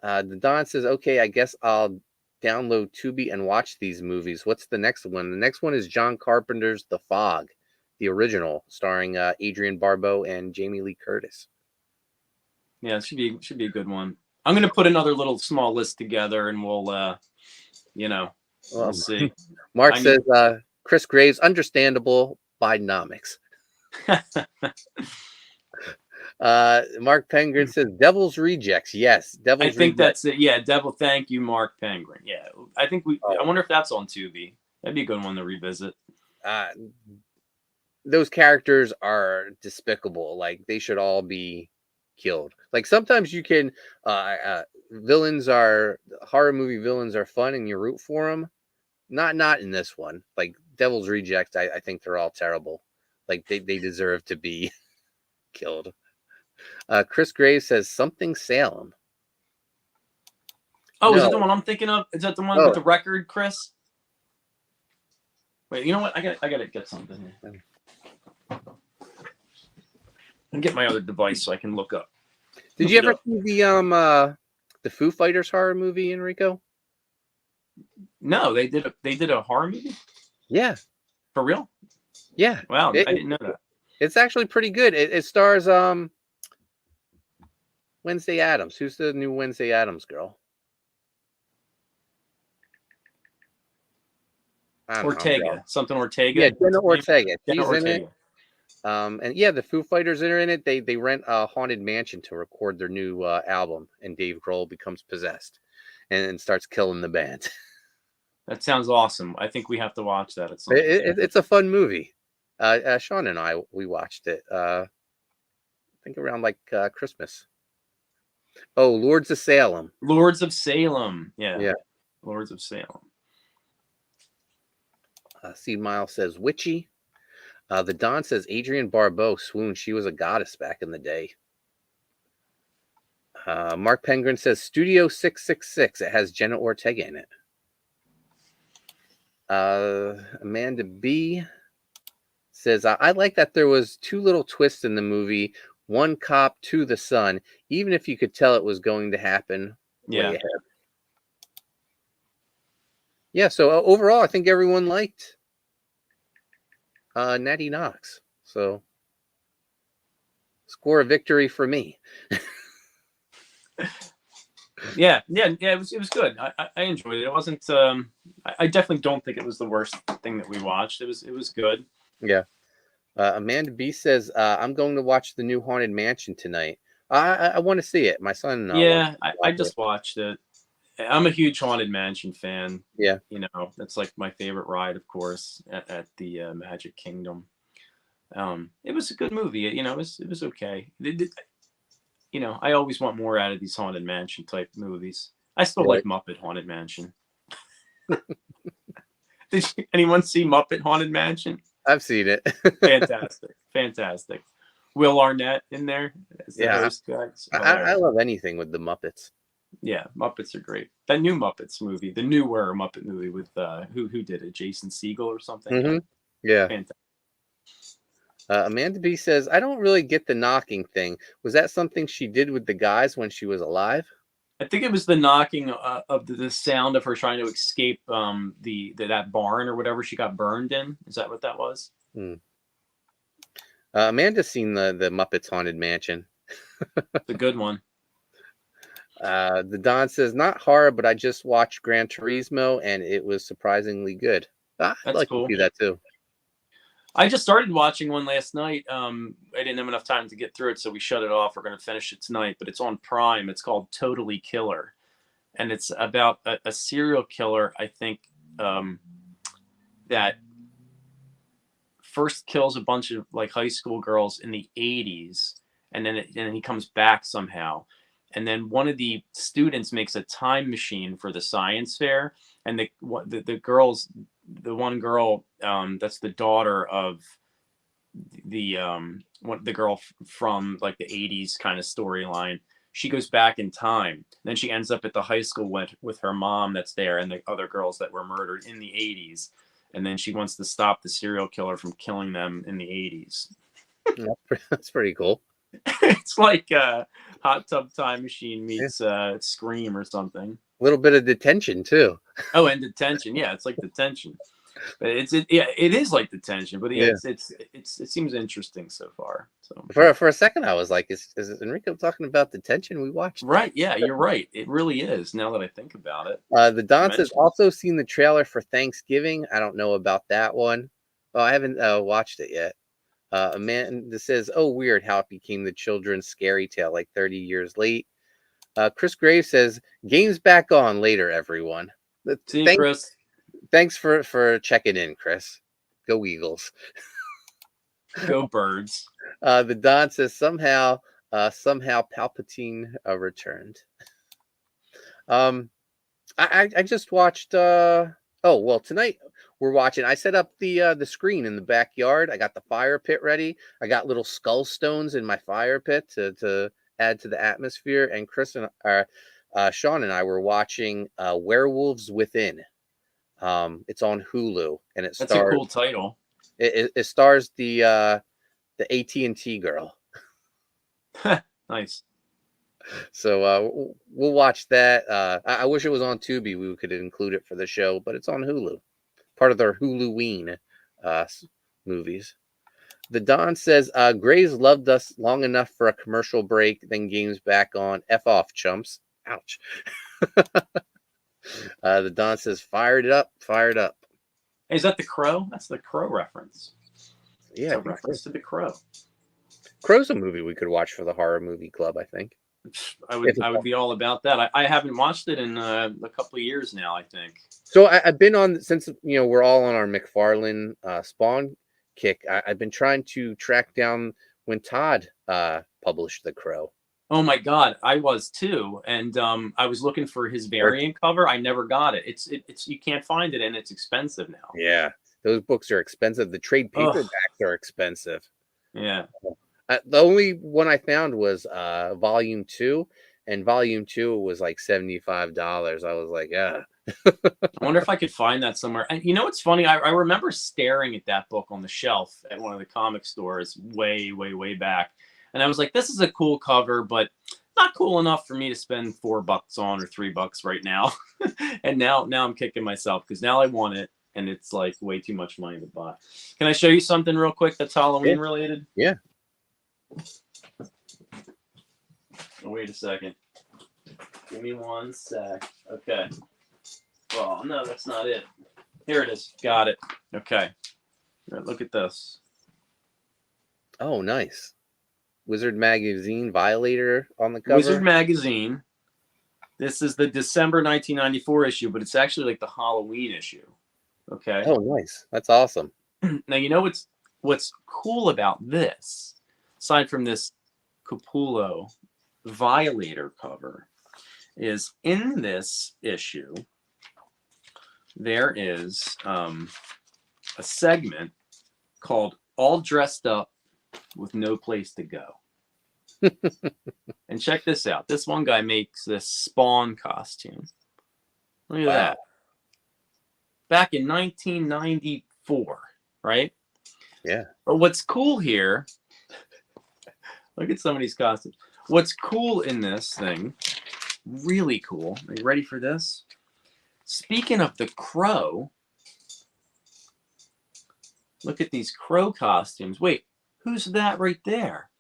The Don says, "Okay, I guess I'll download Tubi and watch these movies. What's the next one? The next one is John Carpenter's The Fog, the original, starring Adrienne Barbeau and Jamie Lee Curtis. Yeah, it should be a good one. I'm gonna put another little small list together, and we'll we'll see. Mark says Chris Graves, understandable Bidenomics. Mark Penguin says Devil's Rejects. Yes, I think that's it. Yeah, Devil. Thank you, Mark Penguin. Yeah, I think I wonder if that's on Tubi. That'd be a good one to revisit. Those characters are despicable. Like, they should all be killed. Like, sometimes you can horror movie villains are fun and you root for them. Not in this one. Like Devil's Rejects, I think they're all terrible. Like, they deserve to be killed. Chris Graves says Something Salem. Oh, no. Is that the one I'm thinking of? Is that the one with the record, Chris? Wait, you know what? I gotta get something here. And get my other device so I can look up. Did you ever see the Foo Fighters horror movie, Enrico? No, they did a horror movie? Yeah. For real? Yeah. Wow, I didn't know that. It's actually pretty good. It stars Wednesday Addams. Who's the new Wednesday Addams girl? Ortega. Something Ortega. Yeah, Jenna Ortega. Jenna Ortega. In it. And yeah, the Foo Fighters are in it. They rent a haunted mansion to record their new album, and Dave Grohl becomes possessed and starts killing the band. That sounds awesome. I think we have to watch that at some point. It's a fun movie. Sean and we watched it. I think around like Christmas. Oh, Lords of Salem. Lords of Salem. Yeah. Lords of Salem. Seed Mile says Witchy. The Don says Adrienne Barbeau swooned. She was a goddess back in the day. Mark Penguin says Studio 666. It has Jenna Ortega in it. Amanda B says, I like that there was two little twists in the movie. One cop to the son, even if you could tell it was going to happen. Yeah. Yeah, so overall, I think everyone liked Natty Knocks. So, score a victory for me. Yeah, it was good. I enjoyed it. It wasn't. I definitely don't think it was the worst thing that we watched. It was good. Yeah. Amanda B says, I'm going to watch the new Haunted Mansion tonight. I want to see it. My son. Yeah, I just watched it. I'm a huge Haunted Mansion fan. Yeah. That's like my favorite ride, of course, at the Magic Kingdom. It was a good movie. It was okay. I always want more out of these Haunted Mansion type movies. I still like Muppet Haunted Mansion. Did anyone see Muppet Haunted Mansion? I've seen it. Fantastic. Will Arnett in there as the host guys. I love anything with the Muppets. Yeah, Muppets are great. That new Muppets movie, the newer Muppet movie with who did it? Jason Segel or something? Mm-hmm. Yeah. Fantastic. Amanda B says, I don't really get the knocking thing. Was that something she did with the guys when she was alive? I think it was the knocking of the sound of her trying to escape that barn or whatever she got burned in. Is that what that was? Amanda's seen the Muppets Haunted Mansion. It's a good one. The Don says, not horror, but I just watched Gran Turismo and it was surprisingly good. I'd like to see that too. I just started watching one last night. I didn't have enough time to get through it, so we shut it off. We're going to finish it tonight, but it's on Prime. It's called Totally Killer, and it's about a serial killer, I think, that first kills a bunch of like high school girls in the 80s, and then he comes back somehow. And then one of the students makes a time machine for the science fair, and the one girl that's the daughter of the girl from like the 80s kind of storyline, she goes back in time. Then she ends up at the high school with her mom that's there and the other girls that were murdered in the 80s. And then she wants to stop the serial killer from killing them in the 80s. That's pretty cool. It's like Hot Tub Time Machine meets Scream or something. little bit of detention too. Oh, and detention. Yeah, it's like detention. But it is like detention. But yeah, Yeah. it seems interesting so far. So For a second, I was like, is Enrico talking about detention? We watched. right, yeah, you're right. It really is. Now that I think about it, The Don has also seen the trailer for Thanksgiving. I don't know about that one. Oh, I haven't watched it yet. A man that says, "Oh, weird how it became the children's scary tale like 30 years late." Chris Graves says, "Game's back on later, everyone." see you, Chris. Thanks for checking in, Chris. Go Eagles. Go Birds. The Don says somehow Palpatine returned. I just watched. Oh well, tonight we're watching. I set up the screen in the backyard. I got the fire pit ready. I got little skull stones in my fire pit to add to the atmosphere. And Chris and Sean and I were watching Werewolves Within. It's on Hulu, and That's a cool title. It stars the AT&T girl. Nice. So we'll watch that. I wish it was on Tubi. We could include it for the show, but it's on Hulu, part of their Huluween movies. The Don says, Grays loved us long enough for a commercial break, then game's back on. F off, chumps. Ouch. The Don says, fired up. Hey, is that the Crow? That's the Crow reference. Yeah. It's a reference to the Crow. Crow's a movie we could watch for the horror movie club, I think. I would be all about that. I haven't watched it in a couple of years now, I think. So I've been on, since we're all on our McFarlane Spawn kick, I've been trying to track down when Todd published The Crow. Oh my God, I was too, and I was looking for his variant cover. I never got it. It's you can't find it, and it's expensive now. Yeah, those books are expensive. The trade paperbacks are expensive. Yeah. The only one I found was Volume 2, and Volume 2 was like $75. I was like, yeah. I wonder if I could find that somewhere. And you know what's funny? I remember staring at that book on the shelf at one of the comic stores way, way, way back. And I was like, this is a cool cover, but not cool enough for me to spend $4 on or $3 right now. And now I'm kicking myself because now I want it. And it's like way too much money to buy. Can I show you something real quick that's Halloween related? Yeah. Oh, wait a second. Give me one sec. Okay. Oh, no, that's not it. Here it is. Got it. Okay. Right, look at this. Oh, nice. Wizard Magazine Violator on the cover. Wizard Magazine. This is the December 1994 issue, but it's actually like the Halloween issue. Okay. Oh, nice. That's awesome. Now, you know what's cool about this, aside from this Capullo Violator cover, is in this issue, there is a segment called All Dressed Up with No Place to Go. And check this out. This one guy makes this Spawn costume. Look at that. Back in 1994, right? Yeah. But what's cool here, look at some of these costumes. What's cool in this thing, really cool. Are you ready for this? Speaking of the Crow, look at these Crow costumes. Wait, who's that right there?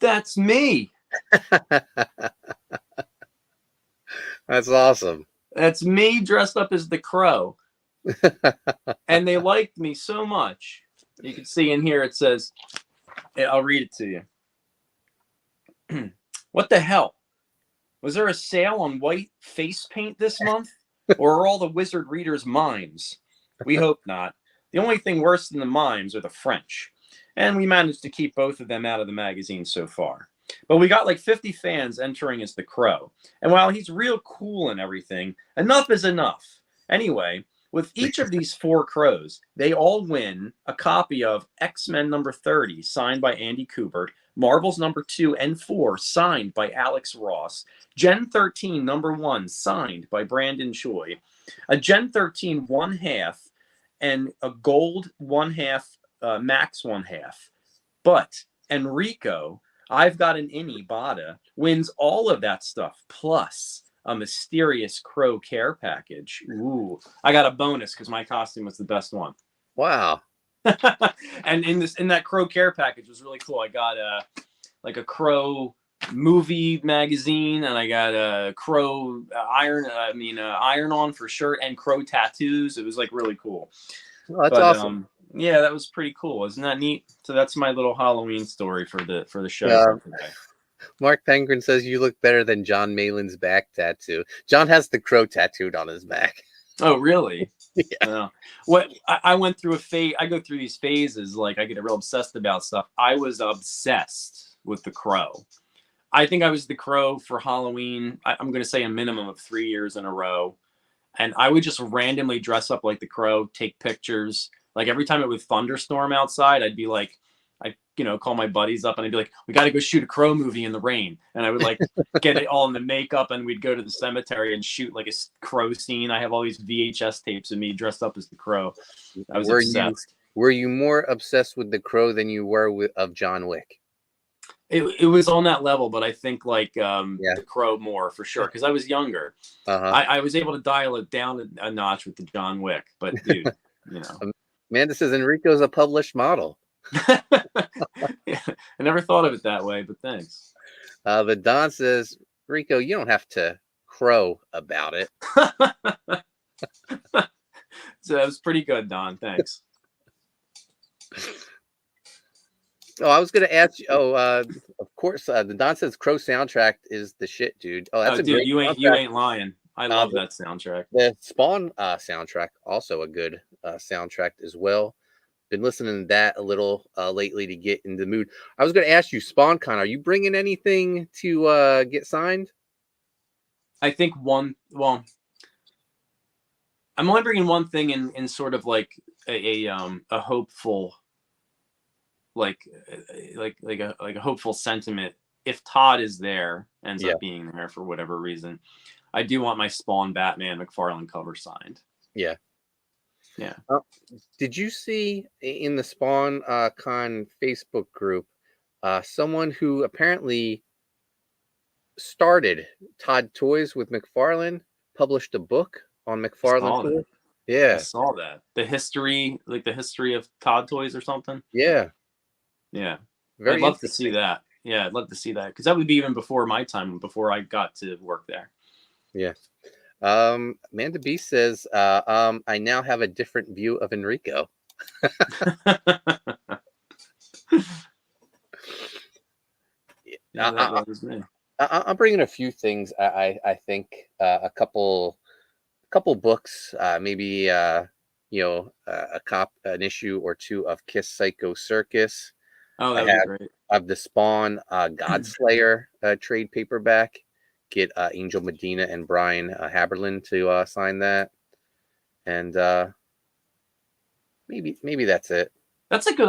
That's me. That's awesome. That's me dressed up as the Crow. And they liked me so much. You can see in here it says, I'll read it to you. What the hell? Was there a sale on white face paint this month? Or are all the wizard readers mimes? We hope not. The only thing worse than the mimes are the French. And we managed to keep both of them out of the magazine so far. But we got like 50 fans entering as the Crow. And while he's real cool and everything, enough is enough. Anyway, with each of these 4 Crows, they all win a copy of X-Men number 30, signed by Andy Kubert, Marvel's number 2 and 4, signed by Alex Ross, Gen 13 number 1, signed by Brandon Choi, a Gen 13 1/2, and a gold 1/2, Max 1/2. But Enrico, I've got an Innie Botta, wins all of that stuff, plus a mysterious crow care package. Ooh, I got a bonus because my costume was the best one. Wow. And in that crow care package was really cool. I got a crow movie magazine, and I got a crow iron on for shirt, and crow tattoos. It was like really cool. Oh, that's awesome. Yeah, that was pretty cool. Isn't that neat? So that's my little Halloween story for the show for today. Mark Penguin says you look better than John Malin's back tattoo. John has the crow tattooed on his back. Oh, really? Yeah. What I went through a phase. I go through these phases. Like I get real obsessed about stuff. I was obsessed with the crow. I think I was the crow for Halloween. I'm going to say a minimum of 3 years in a row. And I would just randomly dress up like the crow, take pictures. Like every time it would thunderstorm outside, I'd be like, call my buddies up and I'd be like, we got to go shoot a crow movie in the rain. And I would like get it all in the makeup, and we'd go to the cemetery and shoot like a crow scene. I have all these VHS tapes of me dressed up as the crow. I was obsessed. Were you more obsessed with the crow than you were of John Wick? It was on that level, but I think like the crow more for sure, because I was younger. I was able to dial it down a notch with the John Wick, but dude, Amanda says Enrico's a published model. Yeah, I never thought of it that way, but thanks. But Don says, Rico, you don't have to crow about it. So that was pretty good, Don. Thanks. Oh, I was going to ask you. Oh, of course. The Don says Crow soundtrack is the shit, dude. Oh, that's dude. You ain't lying. I love that soundtrack. The Spawn soundtrack, also a good soundtrack as well. Been listening to that a little lately to get in the mood. I was going to ask you, SpawnCon, are you bringing anything to get signed? I think one. Well, I'm only bringing one thing in sort of like a hopeful, like a hopeful sentiment. If Todd is there, ends up being there for whatever reason, I do want my Spawn Batman McFarlane cover signed. Yeah. Yeah. Did you see in the Spawn Con Facebook group someone who apparently started Todd Toys with McFarlane published a book on McFarlane? Yeah, I saw that. The history of Todd Toys or something. Yeah. I'd love to see that. Yeah, I'd love to see that, because that would be even before my time, before I got to work there. Yeah. Amanda B says, I now have a different view of Enrico. That was me. I'm bringing a few things. I think a couple books, maybe an issue or two of Kiss Psycho Circus. Oh, that would be great. Of the Spawn Godslayer trade paperback. Get Angel Medina and Brian Haberlin to sign that, and maybe that's it. That's a good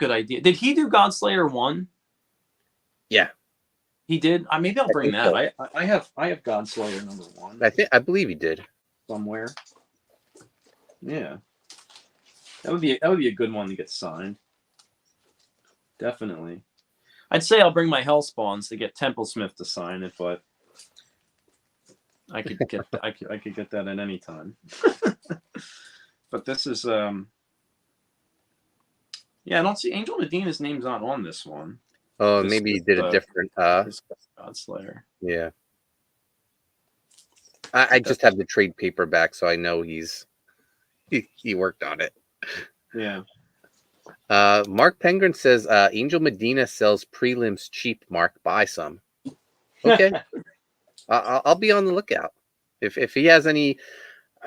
idea. Did he do Godslayer 1? Yeah, he did. Maybe I'll bring that. So. I have Godslayer number 1. I believe he did somewhere. Yeah, that would be a good one to get signed. Definitely. I'd say I'll bring my Hellspawns to get Templesmith to sign it, but I could get I could get that at any time. But this is I don't see Angel Medina's name's not on this one. Oh, maybe he did a different Godslayer. Yeah. I just have the trade paperback, so I know he worked on it. Yeah. Mark Penguin says Angel Medina sells prelims cheap. Mark, buy some. Okay. I'll be on the lookout. If he has any,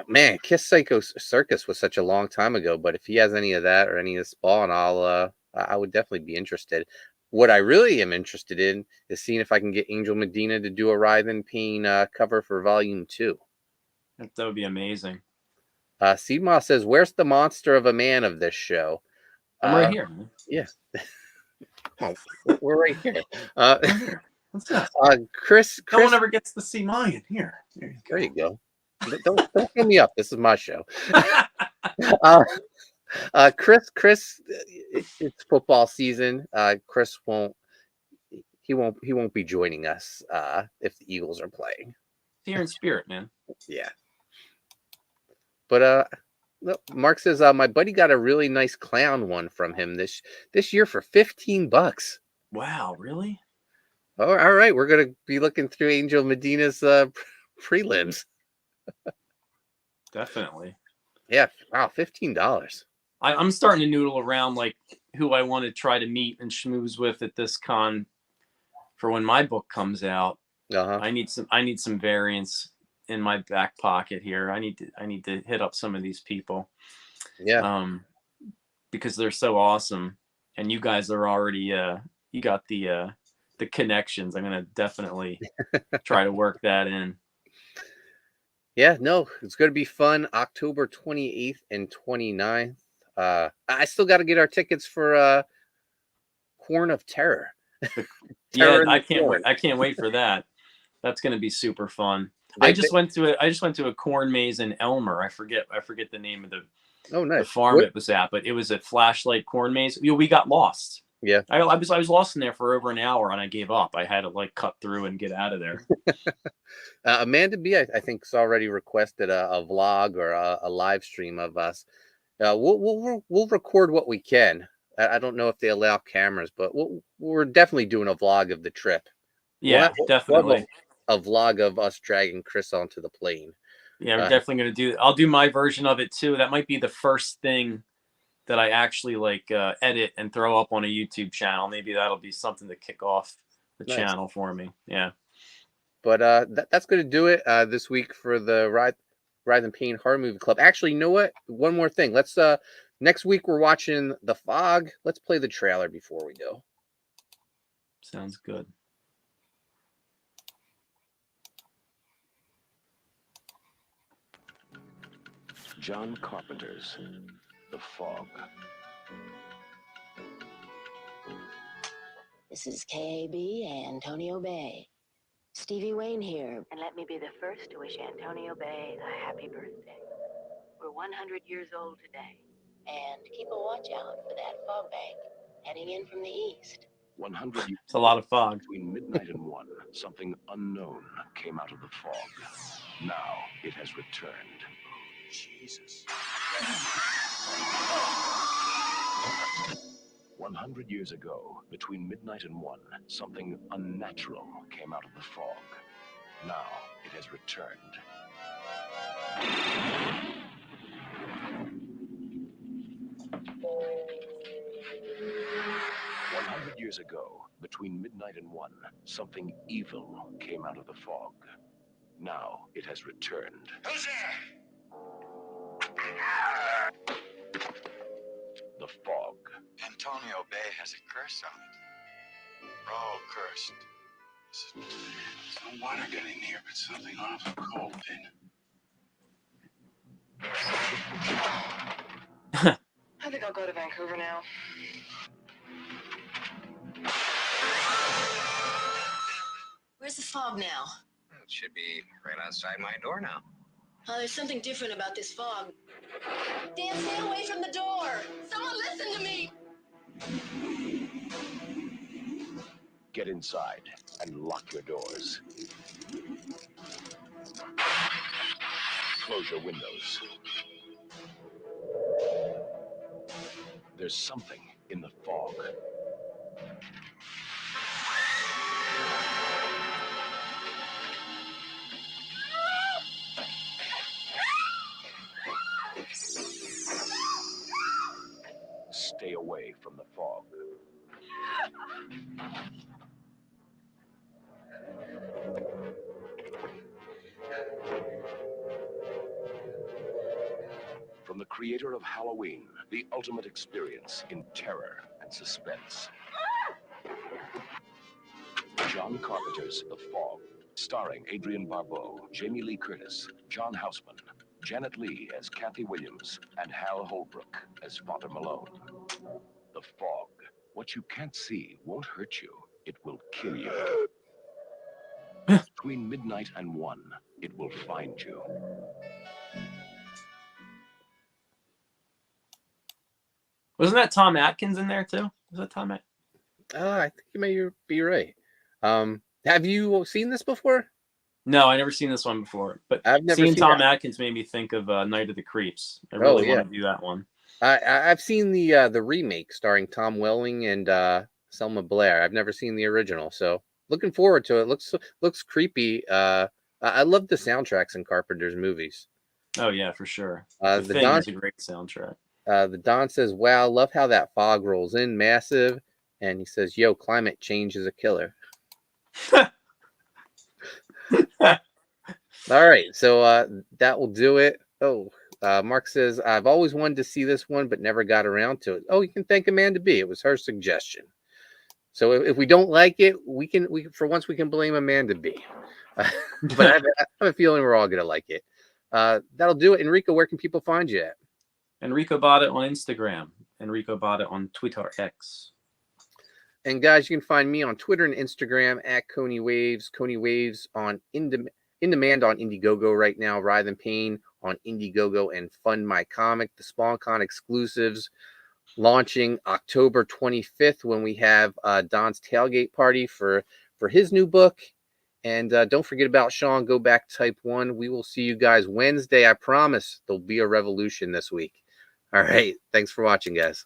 man, Kiss Psycho Circus was such a long time ago, but if he has any of that or any of the Spawn, I would definitely be interested. What I really am interested in is seeing if I can get Angel Medina to do a Writhe Payne cover for Volume 2. That would be amazing. Seedma says, "Where's the monster of a man of this show?" I'm right here. Yeah. We're right here. What's that? Chris. No one ever gets to see mine. Here. There you go. Don't hit me up. This is my show. Chris, it's football season. Chris won't be joining us if the Eagles are playing. Here in spirit, man. Yeah. But Mark says my buddy got a really nice clown one from him this year for $15. Wow, really? Oh, all right. We're gonna be looking through Angel Medina's prelims. Definitely. Yeah. Wow, $15. I'm starting to noodle around like who I want to try to meet and schmooze with at this con for when my book comes out. Uh-huh. I need some variants in my back pocket here. I need to hit up some of these people. Yeah. Because they're so awesome, and you guys are already you got the connections. I'm gonna definitely try to work that in. Yeah, no, it's going to be fun. October 28th and 29th. I still got to get our tickets for Corn of Terror. Yeah, I can't wait. I can't wait for that. That's going to be super fun. I just went to a corn maze in Elmer. I forget the name of the farm it was at, but it was a flashlight corn maze. We got lost. Yeah, I was lost in there for over an hour, and I gave up. I had to like cut through and get out of there. Amanda B, I think, has already requested a vlog or a live stream of us. We'll record what we can. I don't know if they allow cameras, but we're definitely doing a vlog of the trip. Yeah, definitely. A vlog of us dragging Chris onto the plane. Yeah, we're definitely going to do. I'll do my version of it too. That might be the first thing that I actually like edit and throw up on a YouTube channel. Maybe that'll be something to kick off the channel for me. Yeah. But that's going to do it this week for the Writhe Payne Horror Movie Club. Actually, you know what? One more thing. Let's next week we're watching The Fog. Let's play the trailer before we go. Sounds good. John Carpenter's The Fog. This is KAB Antonio Bay. Stevie Wayne here, and let me be the first to wish Antonio Bay a happy birthday. We're 100 years old today, and keep a watch out for that fog bank heading in from the east. 100 years. It's a lot of fog. Between midnight and 1, something unknown came out of the fog. Now it has returned. Jesus. 100 years ago, between midnight and 1, something unnatural came out of the fog. Now it has returned. 100 years ago, between midnight and 1, something evil came out of the fog. Now it has returned. Who's there? The fog. Antonio Bay has a curse on it. We're all cursed. There's no water getting here, but something awful cold in. I think I'll go to Vancouver now. Where's the fog now? It should be right outside my door now. Oh, there's something different about this fog. Dan, stay away from the door! Someone listen to me! Get inside and lock your doors. Close your windows. There's something in the fog. Stay away from the fog. From the creator of Halloween, the ultimate experience in terror and suspense. John Carpenter's The Fog, starring Adrienne Barbeau, Jamie Lee Curtis, John Houseman, Janet Leigh as Kathy Williams, and Hal Holbrook as Father Malone. The Fog. What you can't see won't hurt you. It will kill you. Between midnight and 1, it will find you. Wasn't that Tom Atkins in there too? Was that Tom Atkins? I think you may be right. Have you seen this before? No, I never seen this one before. But I've never seeing seen Tom that. Atkins made me think of Night of the Creeps. I really want to do that one. I've seen the remake starring Tom Welling and Selma Blair. I've never seen the original, so looking forward to it. Looks creepy. I love the soundtracks in Carpenter's movies. Oh yeah, for sure. The Thing Don is a great soundtrack. the Don says, "Wow, love how that fog rolls in, massive." And he says, "Yo, climate change is a killer." All right, so that will do it. Oh, Mark says, "I've always wanted to see this one, but never got around to it." Oh, you can thank Amanda B. It was her suggestion. So if we don't like it, we can for once we can blame Amanda B. But I have a feeling we're all gonna like it. That'll do it. Enrico, where can people find you at? Enrico Botta on Instagram. Enrico Botta on Twitter X. And guys, you can find me on Twitter and Instagram at Koni Waves. Koni Waves on In Demand on Indiegogo right now. Writhe Payne on Indiegogo and Fund My Comic. The SpawnCon exclusives launching October 25th when we have Don's tailgate party for his new book. And don't forget about Sean. Go back Type 1. We will see you guys Wednesday. I promise there'll be a revolution this week. All right. Thanks for watching, guys.